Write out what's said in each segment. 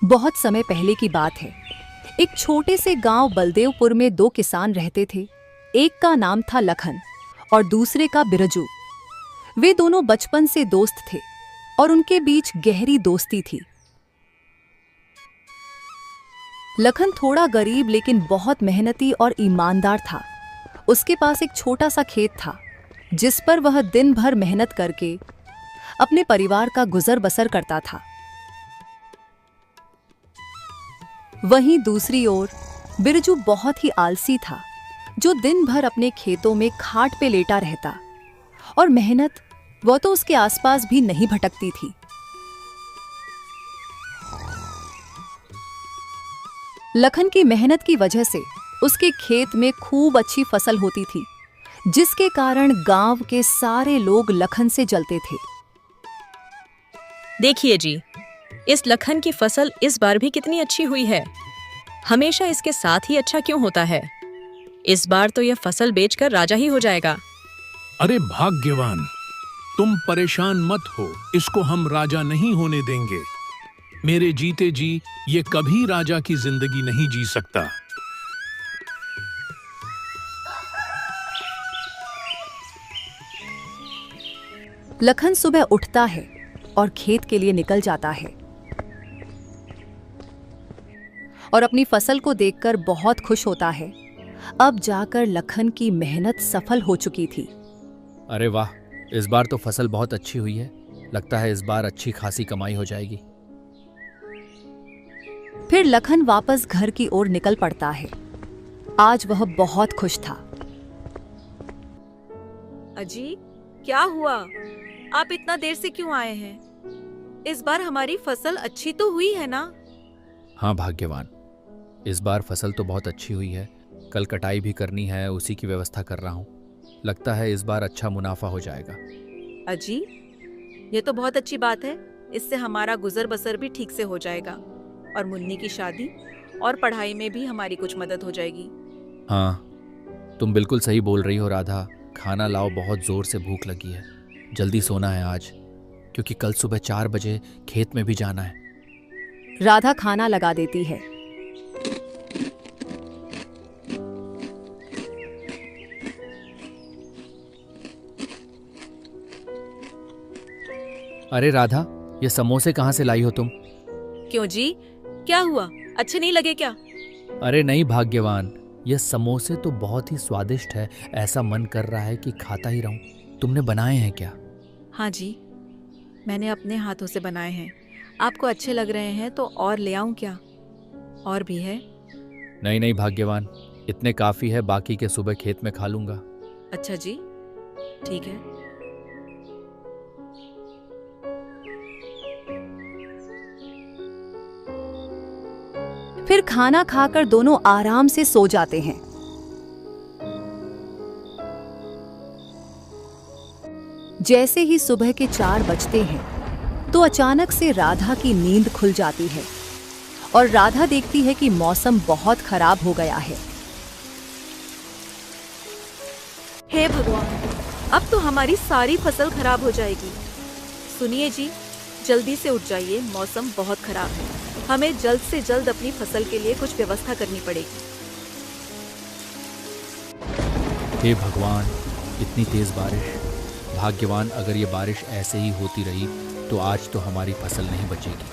बहुत समय पहले की बात है। एक छोटे से गांव बलदेवपुर में दो किसान रहते थे। एक का नाम था लखन और दूसरे का बिरजू। वे दोनों बचपन से दोस्त थे और उनके बीच गहरी दोस्ती थी। लखन थोड़ा गरीब लेकिन बहुत मेहनती और ईमानदार था। उसके पास एक छोटा सा खेत था जिस पर वह दिन भर मेहनत करके अपने परिवार का गुजर बसर करता था। वहीं दूसरी ओर बिरजू बहुत ही आलसी था, जो दिन भर अपने खेतों में खाट पे लेटा रहता और मेहनत वह तो उसके आसपास भी नहीं भटकती थी। लखन की मेहनत की वजह से उसके खेत में खूब अच्छी फसल होती थी, जिसके कारण गांव के सारे लोग लखन से जलते थे। देखिए जी, इस लखन की फसल इस बार भी कितनी अच्छी हुई है। हमेशा इसके साथ ही अच्छा क्यों होता है? इस बार तो यह फसल बेचकर राजा ही हो जाएगा। अरे भाग्यवान, तुम परेशान मत हो, इसको हम राजा नहीं होने देंगे। मेरे जीते जी ये कभी राजा की जिंदगी नहीं जी सकता। लखन सुबह उठता है और खेत के लिए निकल जाता है और अपनी फसल को देखकर बहुत खुश होता है। अब जाकर लखन की मेहनत सफल हो चुकी थी। अरे वाह, इस बार तो फसल बहुत अच्छी हुई है। लगता है इस बार अच्छी खासी कमाई हो जाएगी। फिर लखन वापस घर की ओर निकल पड़ता है। आज वह बहुत खुश था। अजी, क्या हुआ? आप इतना देर से क्यों आए हैं? इस बार हमारी फसल अच्छी तो हुई है ना? हाँ भाग्यवान, इस बार फसल तो बहुत अच्छी हुई है। कल कटाई भी करनी है, उसी की व्यवस्था कर रहा हूँ। लगता है इस बार अच्छा मुनाफा हो जाएगा। अजी, ये तो बहुत अच्छी बात है। इससे हमारा गुजर बसर भी ठीक से हो जाएगा और मुन्नी की शादी और पढ़ाई में भी हमारी कुछ मदद हो जाएगी। हाँ, तुम बिल्कुल सही बोल रही हो राधा। खाना लाओ, बहुत जोर से भूख लगी है। जल्दी सोना है आज, क्योंकि कल सुबह 4 बजे खेत में भी जाना है। राधा खाना लगा देती है। अरे राधा, ये समोसे कहाँ से लाई हो तुम? क्यों जी, क्या हुआ? अच्छे नहीं लगे क्या? अरे नहीं भाग्यवान, ये समोसे तो बहुत ही स्वादिष्ट है। ऐसा मन कर रहा है कि खाता ही रहूं। तुमने बनाए हैं क्या? हाँ जी, मैंने अपने हाथों से बनाए हैं। आपको अच्छे लग रहे हैं तो और ले आऊं क्या? और भी है? नहीं नहीं भाग्यवान, इतने काफी है। बाकी के सुबह खेत में खा लूंगा। अच्छा जी, ठीक है। फिर खाना खाकर दोनों आराम से सो जाते हैं। जैसे ही सुबह के 4 बजते हैं तो अचानक से राधा की नींद खुल जाती है और राधा देखती है कि मौसम बहुत खराब हो गया है। हे भगवान, अब तो हमारी सारी फसल खराब हो जाएगी। सुनिए जी, जल्दी से उठ जाइए, मौसम बहुत खराब है। हमें जल्द से जल्द अपनी फसल के लिए कुछ व्यवस्था करनी पड़ेगी। हे भगवान, इतनी तेज बारिश। भाग्यवान, अगर ये बारिश ऐसे ही होती रही तो आज तो हमारी फसल नहीं बचेगी।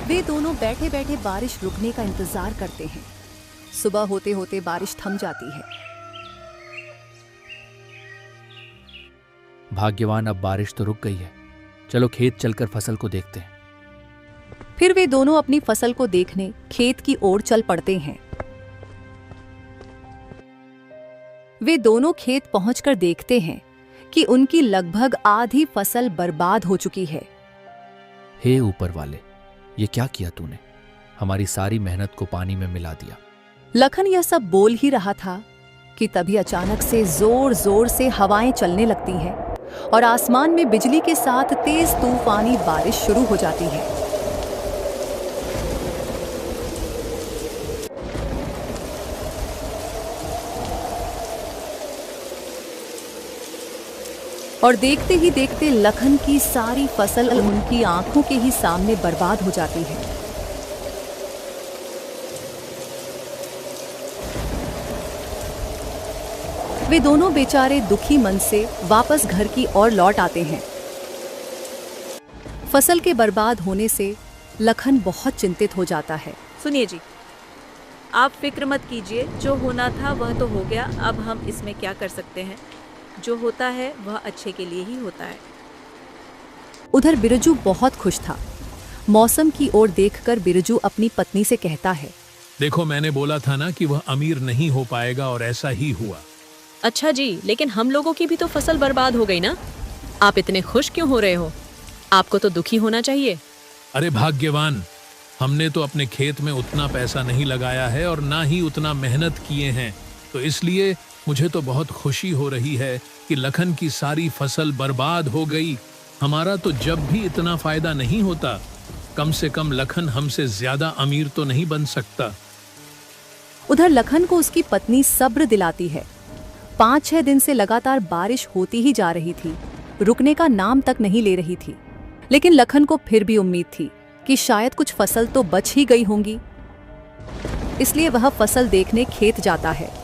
वे दोनों बैठे बैठे बारिश रुकने का इंतजार करते हैं। सुबह होते होते बारिश थम जाती है। भाग्यवान, अब बारिश तो रुक गई है। चलो खेत चलकर फसल को देखते हैं। फिर वे दोनों अपनी फसल को देखने खेत की ओर चल पड़ते हैं। वे दोनों खेत पहुंचकर देखते हैं कि उनकी लगभग आधी फसल बर्बाद हो चुकी है। हे ऊपर वाले, ये क्या किया तूने? हमारी सारी मेहनत को पानी में मिला दिया। लखन यह सब बोल ही रहा था कि तभी अचानक से जोर जोर से हवाएं चलने लगती हैं और आसमान में बिजली के साथ तेज तूफानी बारिश शुरू हो जाती है। और देखते ही देखते लखन की सारी फसल उनकी आंखों के ही सामने बर्बाद हो जाती है। वे दोनों बेचारे दुखी मन से वापस घर की ओर लौट आते हैं। फसल के बर्बाद होने से लखन बहुत चिंतित हो जाता है। सुनिए जी, आप फिक्र मत कीजिए, जो होना था वह तो हो गया। अब हम इसमें क्या कर सकते हैं? जो होता है वह अच्छे के लिए ही होता है। उधर बिरजू बहुत खुश था। मौसम की ओर देखकर बिरजू अपनी पत्नी से कहता है, देखो, मैंने बोला था ना कि वह अमीर नहीं हो पाएगा, और ऐसा ही हुआ। अच्छा जी, लेकिन हम लोगों की भी तो फसल बर्बाद हो गई ना। आप इतने खुश क्यों हो रहे हो? आपको तो दुखी होना चाहिए। अरे भाग्यवान, हमने तो अपने खेत में उतना पैसा नहीं लगाया है और ना ही उतना मेहनत किए हैं, तो इसलिए मुझे तो बहुत खुशी हो रही है कि लखन की सारी फसल बर्बाद हो गई। हमारा तो जब भी इतना फायदा नहीं होता, कम से कम लखन हमसे ज्यादा अमीर तो नहीं बन सकता। उधर लखन को उसकी पत्नी सब्र दिलाती है। 5-6 दिन से लगातार बारिश होती ही जा रही थी, रुकने का नाम तक नहीं ले रही थी। लेकिन लखन को फिर भी उम्मीद थी कि शायद कुछ फसल तो बच ही गई होंगी, इसलिए वह फसल देखने खेत जाता है।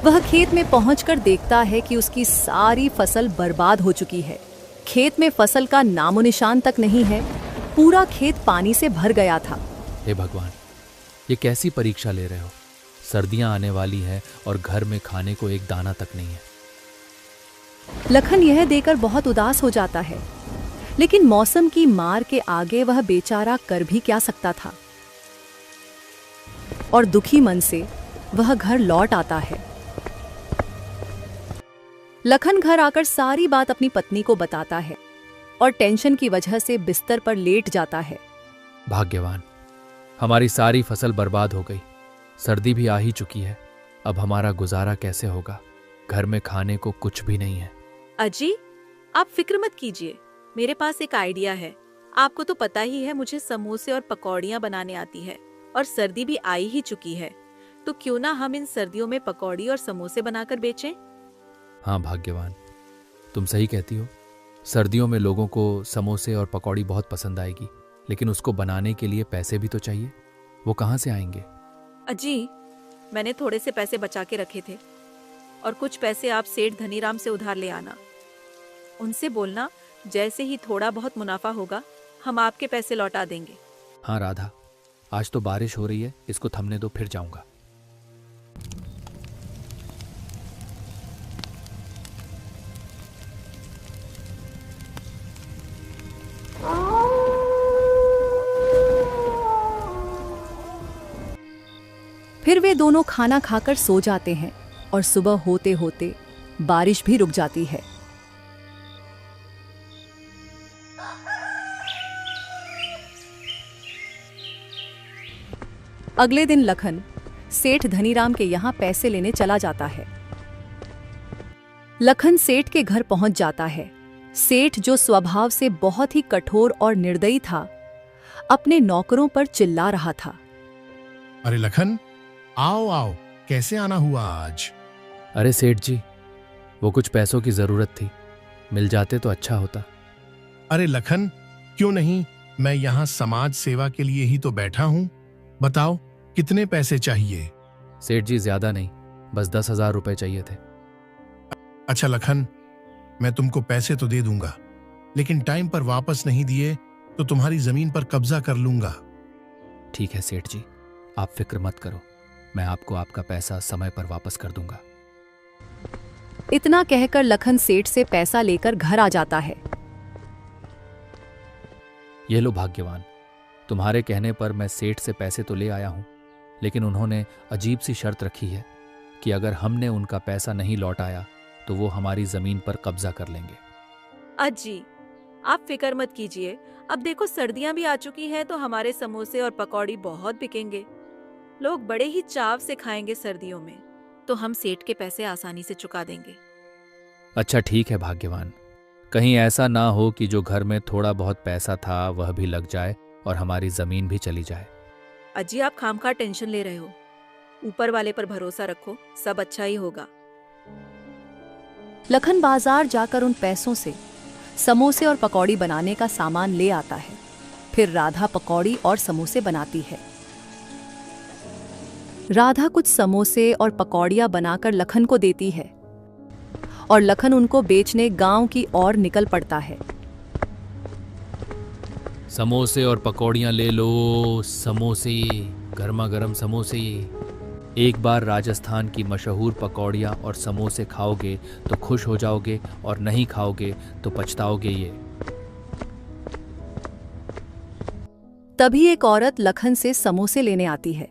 वह खेत में पहुंचकर देखता है कि उसकी सारी फसल बर्बाद हो चुकी है। खेत में फसल का नामो निशान तक नहीं है। पूरा खेत पानी से भर गया था। हे भगवान, ये कैसी परीक्षा ले रहे हो? सर्दियां आने वाली है और घर में खाने को एक दाना तक नहीं है। लखन यह देखकर बहुत उदास हो जाता है, लेकिन मौसम की मार के आगे वह बेचारा कर भी क्या सकता था। और दुखी मन से वह घर लौट आता है। लखन घर आकर सारी बात अपनी पत्नी को बताता है और टेंशन की वजह से बिस्तर पर लेट जाता है। भाग्यवान, हमारी सारी फसल बर्बाद हो गई। सर्दी भी आ ही चुकी है। अब हमारा गुजारा कैसे होगा? घर में खाने को कुछ भी नहीं है। अजी, आप फिक्र मत कीजिए, मेरे पास एक आइडिया है। आपको तो पता ही है मुझे समोसे और पकौड़ियाँ बनाने आती है, और सर्दी भी आई ही चुकी है, तो क्यों ना हम इन सर्दियों में पकौड़ी और समोसे बनाकर बेचें? हाँ भाग्यवान, तुम सही कहती हो। सर्दियों में लोगों को समोसे और पकौड़ी बहुत पसंद आएगी, लेकिन उसको बनाने के लिए पैसे भी तो चाहिए। वो कहाँ से आएंगे? अजी, मैंने थोड़े से पैसे बचा के रखे थे, और कुछ पैसे आप सेठ धनीराम से उधार ले आना। उनसे बोलना, जैसे ही थोड़ा बहुत मुनाफा होगा हम आपके पैसे लौटा देंगे। हाँ राधा, आज तो बारिश हो रही है, इसको थमने दो, फिर जाऊंगा। फिर वे दोनों खाना खाकर सो जाते हैं और सुबह होते होते बारिश भी रुक जाती है। अगले दिन लखन सेठ धनीराम के यहाँ पैसे लेने चला जाता है। लखन सेठ के घर पहुंच जाता है। सेठ, जो स्वभाव से बहुत ही कठोर और निर्दयी था, अपने नौकरों पर चिल्ला रहा था। अरे लखन, आओ आओ, कैसे आना हुआ आज? अरे सेठ जी, वो कुछ पैसों की जरूरत थी, मिल जाते तो अच्छा होता। अरे लखन, क्यों नहीं, मैं यहाँ समाज सेवा के लिए ही तो बैठा हूँ। बताओ, कितने पैसे चाहिए? सेठ जी, ज्यादा नहीं, बस 10,000 रुपए चाहिए थे। अच्छा लखन, मैं तुमको पैसे तो दे दूंगा, लेकिन टाइम पर वापस नहीं दिए तो तुम्हारी जमीन पर कब्जा कर लूंगा। ठीक है सेठ जी, आप फिक्र मत करो, मैं आपको आपका पैसा समय पर वापस कर दूंगा। इतना कहकर लखन सेठ से पैसा लेकर घर आ जाता है। ये लो भाग्यवान, तुम्हारे कहने पर मैं सेठ से पैसे तो ले आया हूं, लेकिन उन्होंने अजीब सी शर्त रखी है कि अगर हमने उनका पैसा नहीं लौटाया तो वो हमारी जमीन पर कब्जा कर लेंगे। अजी, आप फिक्र मत कीजिए, अब देखो सर्दियां भी आ चुकी हैं तो हमारे समोसे और पकौड़ी बहुत बिकेंगे। लोग बड़े ही चाव से खाएंगे सर्दियों में, तो हम सेठ के पैसे आसानी से चुका देंगे। अच्छा ठीक है भाग्यवान, कहीं ऐसा ना हो कि जो घर में थोड़ा बहुत पैसा था वह भी लग जाए और हमारी जमीन भी चली जाए। अजी, आप खामखा टेंशन ले रहे हो, ऊपर वाले पर भरोसा रखो, सब अच्छा ही होगा। लखन बाजार जाकर उन पैसों से समोसे और पकौड़ी बनाने का सामान ले आता है। फिर राधा पकौड़ी और समोसे बनाती है। राधा कुछ समोसे और पकौड़ियां बनाकर लखन को देती है और लखन उनको बेचने गांव की ओर निकल पड़ता है। समोसे और पकौड़ियाँ ले लो, समोसे, गर्मा गर्म समोसे। एक बार राजस्थान की मशहूर पकौड़ियाँ और समोसे खाओगे तो खुश हो जाओगे और नहीं खाओगे तो पछताओगे ये। तभी एक औरत लखन से समोसे लेने आती है।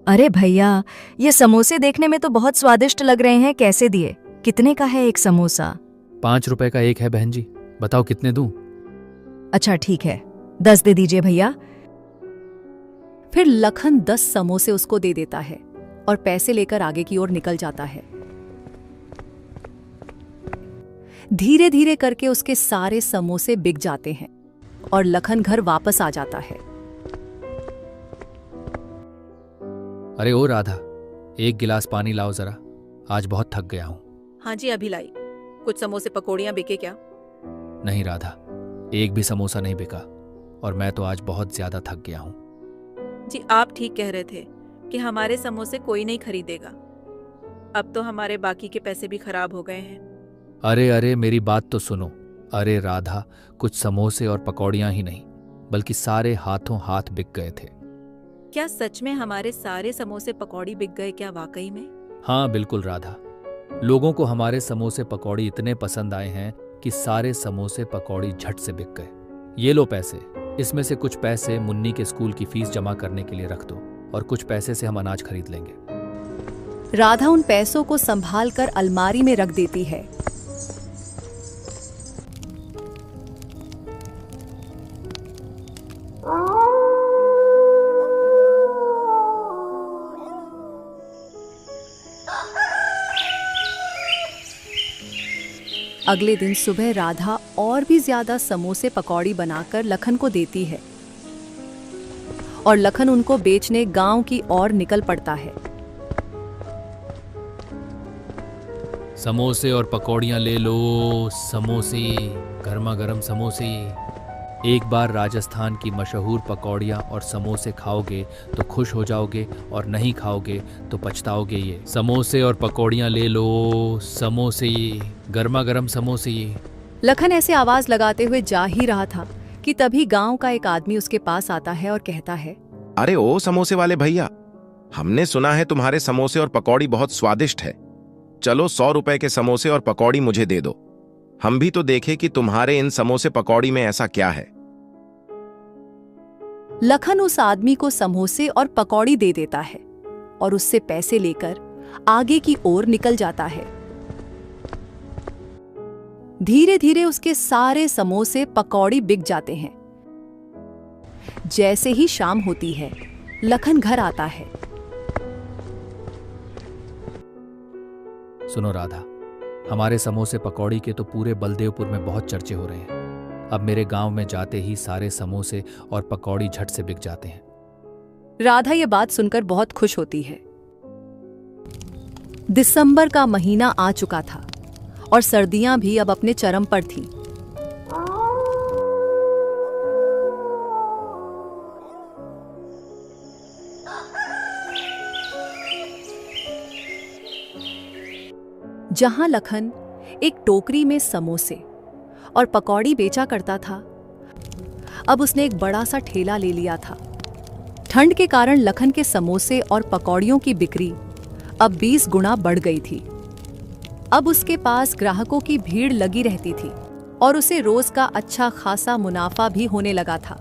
अरे भैया, ये समोसे देखने में तो बहुत स्वादिष्ट लग रहे हैं, कैसे दिए? कितने का है एक समोसा? 5 रुपए का एक है बहन जी, बताओ कितने दूं? अच्छा ठीक है, 10 दे दीजिए भैया। फिर लखन 10 समोसे उसको दे देता है और पैसे लेकर आगे की ओर निकल जाता है। धीरे धीरे करके उसके सारे समोसे बिक जाते हैं और लखन घर वापस आ जाता है। अरे ओ राधा, एक गिलास पानी लाओ जरा, आज बहुत थक गया हूं। हाँ जी, अभी लाई। कुछ समोसे पकौड़ियाँ बिके क्या? नहीं राधा, एक भी समोसा नहीं बिका और मैं तो आज बहुत ज्यादा थक गया हूं। जी आप ठीक कह रहे थे कि हमारे समोसे कोई नहीं खरीदेगा। अब तो हमारे बाकी के पैसे भी खराब हो गए हैं। अरे अरे मेरी बात तो सुनो। अरे राधा, कुछ समोसे और पकौड़ियाँ ही नहीं बल्कि सारे हाथों हाथ बिक गए थे। क्या सच में हमारे सारे समोसे पकौड़ी बिक गए क्या वाकई में? हाँ बिल्कुल राधा, लोगों को हमारे समोसे पकौड़ी इतने पसंद आए हैं कि सारे समोसे पकौड़ी झट से बिक गए। ये लो पैसे, इसमें से कुछ पैसे मुन्नी के स्कूल की फीस जमा करने के लिए रख दो और कुछ पैसे से हम अनाज खरीद लेंगे। राधा उन पैसों को संभाल कर अलमारी में रख देती है। अगले दिन सुबह राधा और भी ज्यादा समोसे पकौड़ी बनाकर लखन को देती है और लखन उनको बेचने गांव की ओर निकल पड़ता है। समोसे और पकौड़ियाँ ले लो, समोसे, गर्मा गर्म समोसे। एक बार राजस्थान की मशहूर पकौड़ियाँ और समोसे खाओगे तो खुश हो जाओगे और नहीं खाओगे तो पछताओगे ये। समोसे और पकौड़ियाँ ले लो, समोसे, गर्मा गर्म समोसे। लखन ऐसे आवाज लगाते हुए जा ही रहा था कि तभी गांव का एक आदमी उसके पास आता है और कहता है, अरे ओ समोसे वाले भैया, हमने सुना है तुम्हारे समोसे और पकौड़ी बहुत स्वादिष्ट है। चलो 100 रुपए के समोसे और पकौड़ी मुझे दे दो, हम भी तो देखें कि तुम्हारे इन समोसे पकौड़ी में ऐसा क्या है। लखन उस आदमी को समोसे और पकौड़ी दे देता है और उससे पैसे लेकर आगे की ओर निकल जाता है। धीरे धीरे उसके सारे समोसे पकौड़ी बिक जाते हैं। जैसे ही शाम होती है, लखन घर आता है। सुनो राधा, हमारे समोसे पकौड़ी के तो पूरे बलदेवपुर में बहुत चर्चे हो रहे हैं। अब मेरे गांव में जाते ही सारे समोसे और पकौड़ी झट से बिक जाते हैं। राधा ये बात सुनकर बहुत खुश होती है। दिसंबर का महीना आ चुका था और सर्दियां भी अब अपने चरम पर थीं। जहां लखन एक टोकरी में समोसे और पकौड़ी बेचा करता था, अब उसने एक बड़ा सा ठेला ले लिया था। ठंड के कारण लखन के समोसे और पकौड़ियों की बिक्री अब 20 गुना बढ़ गई थी। अब उसके पास ग्राहकों की भीड़ लगी रहती थी और उसे रोज का अच्छा खासा मुनाफा भी होने लगा था।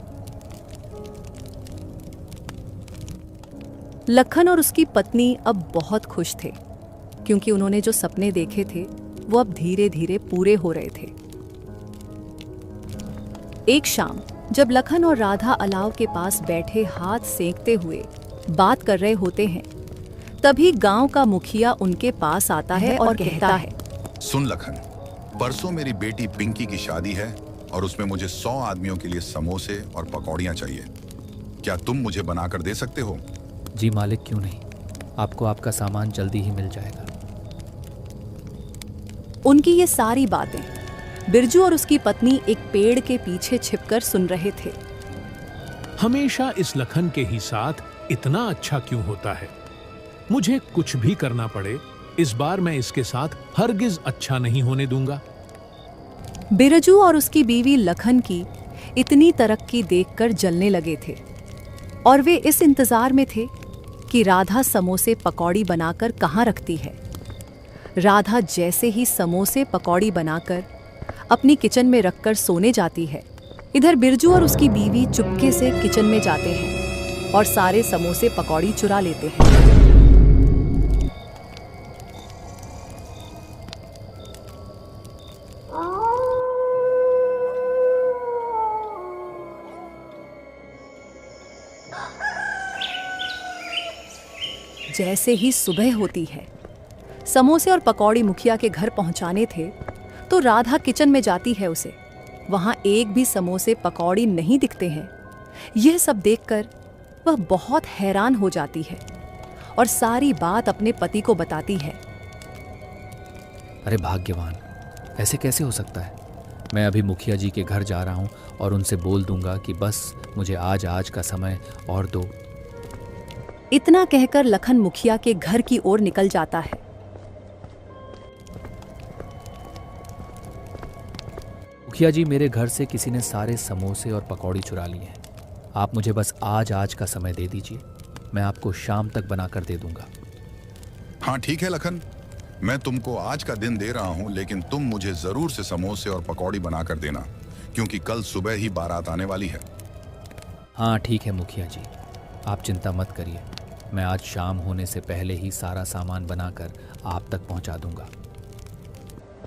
लखन और उसकी पत्नी अब बहुत खुश थे क्योंकि उन्होंने जो सपने देखे थे वो अब धीरे धीरे पूरे हो रहे थे। एक शाम जब लखन और राधा अलाव के पास बैठे हाथ सेंकते हुए बात कर रहे होते हैं, तभी गांव का मुखिया उनके पास आता है और कहता है, सुन लखन, परसों मेरी बेटी पिंकी की शादी है और उसमें मुझे 100 आदमियों के लिए समोसे और पकौड़ियाँ चाहिए। क्या तुम मुझे बनाकर दे सकते हो? जी मालिक, क्यों नहीं, आपको आपका सामान जल्दी ही मिल जाएगा। उनकी ये सारी बातें बिरजू और उसकी पत्नी एक पेड़ के पीछे छिपकर सुन रहे थे। हमेशा इस लखन के ही साथ इतना अच्छा क्यों होता है? मुझे कुछ भी करना पड़े, इस बार मैं इसके साथ हरगिज अच्छा नहीं होने दूंगा। बिरजू और उसकी बीवी लखन की इतनी तरक्की देखकर जलने लगे थे और वे इस इंतजार में थे कि राधा समोसे पकौड़ी बनाकर कहाँ रखती है। राधा जैसे ही समोसे पकौड़ी बनाकर अपनी किचन में रखकर सोने जाती है, इधर बिरजू और उसकी बीवी चुपके से किचन में जाते हैं और सारे समोसे पकौड़ी चुरा लेते हैं। जैसे ही सुबह होती है, समोसे और पकौड़ी मुखिया के घर पहुंचाने थे तो राधा किचन में जाती है उसे। वहां एक भी समोसे पकौड़ी नहीं दिखते हैं। यह सब देखकर वह बहुत हैरान हो जाती है और सारी बात अपने पति को बताती है। अरे भाग्यवान, ऐसे कैसे हो सकता है? मैं अभी मुखिया जी के घर जा रहा हूँ और उनसे बोल दूंगा कि बस मुझे आज का समय और दो। इतना कहकर लखन मुखिया के घर की ओर निकल जाता है। मुखिया जी, मेरे घर से किसी ने सारे समोसे और पकौड़ी चुरा लिए हैं। आप मुझे बस आज का समय दे दीजिए, मैं आपको शाम तक बनाकर दे दूंगा। हाँ ठीक है लखन, मैं तुमको आज का दिन दे रहा हूँ, लेकिन तुम मुझे जरूर से समोसे और पकौड़ी बनाकर देना, क्योंकि कल सुबह ही बारात आने वाली है। हाँ ठीक है मुखिया जी, आप चिंता मत करिए, मैं आज शाम होने से पहले ही सारा सामान बनाकर आप तक पहुंचा दूंगा।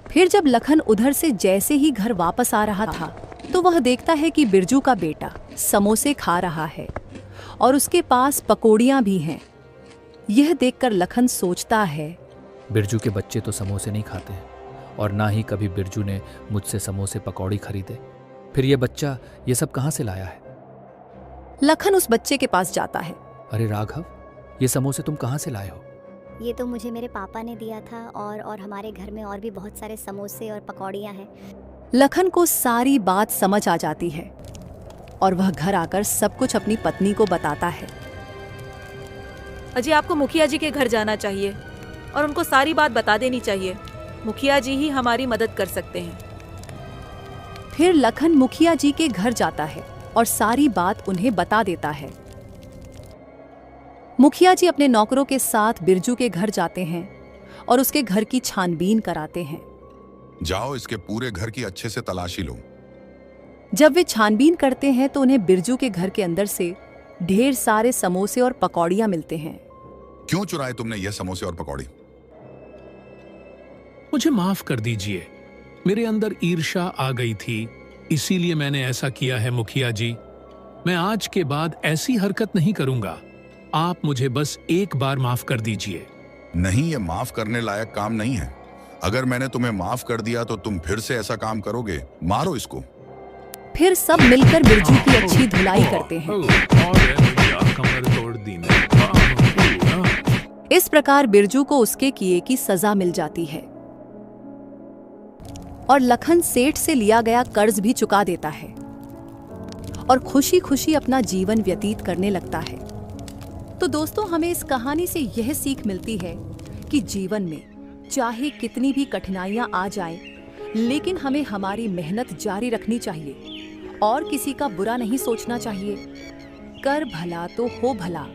फिर जब लखन उधर से जैसे ही घर वापस आ रहा था तो वह देखता है कि बिरजू का बेटा समोसे खा रहा है और उसके पास पकौड़ियां भी हैं। यह देखकर लखन सोचता है, बिरजू के बच्चे तो समोसे नहीं खाते हैं और ना ही कभी बिरजू ने मुझसे समोसे पकौड़ी खरीदे। फिर ये बच्चा ये सब कहाँ से लाया है? लखन उस बच्चे के पास जाता है। अरे राघव, ये समोसे तुम कहाँ से लाए हो? ये तो मुझे मेरे पापा ने दिया था और हमारे घर में और भी बहुत सारे समोसे और पकौड़ियाँ हैं। लखन को सारी बात समझ आ जाती है और वह घर आकर सब कुछ अपनी पत्नी को बताता है। अजय, आपको मुखिया जी के घर जाना चाहिए और उनको सारी बात बता देनी चाहिए। मुखिया जी ही हमारी मदद कर सकते हैं। फिर लखन मुखिया जी के घर जाता है और सारी बात उन्हें बता देता है। मुखिया जी अपने नौकरों के साथ बिरजू के घर जाते हैं और उसके घर की छानबीन कराते हैं। जाओ, इसके पूरे घर की अच्छे से तलाशी लो। जब वे छानबीन करते हैं तो उन्हें बिरजू के घर के अंदर से ढेर सारे समोसे और पकौड़ियां मिलते हैं। क्यों चुराए तुमने ये समोसे और पकौड़ी? मुझे माफ कर दीजिए, मेरे अंदर ईर्ष्या आ गई थी, इसीलिए मैंने ऐसा किया है मुखिया जी। मैं आज के बाद ऐसी हरकत नहीं करूंगा। आप मुझे बस एक बार माफ कर दीजिए। नहीं, ये माफ करने लायक काम नहीं है। अगर मैंने तुम्हें माफ कर दिया तो तुम फिर से ऐसा काम करोगे। मारो इसको। फिर सब मिलकर बिरजू की अच्छी धुलाई करते हैं। कमर तोड़ दी। इस प्रकार बिरजू को उसके किए की सजा मिल जाती है और लखन सेठ से लिया गया कर्ज भी चुका देता है और खुशी खुशी अपना जीवन व्यतीत करने लगता है। तो दोस्तों, हमें इस कहानी से यह सीख मिलती है कि जीवन में चाहे कितनी भी कठिनाइयां आ जाएं, लेकिन हमें हमारी मेहनत जारी रखनी चाहिए और किसी का बुरा नहीं सोचना चाहिए। कर भला तो हो भला।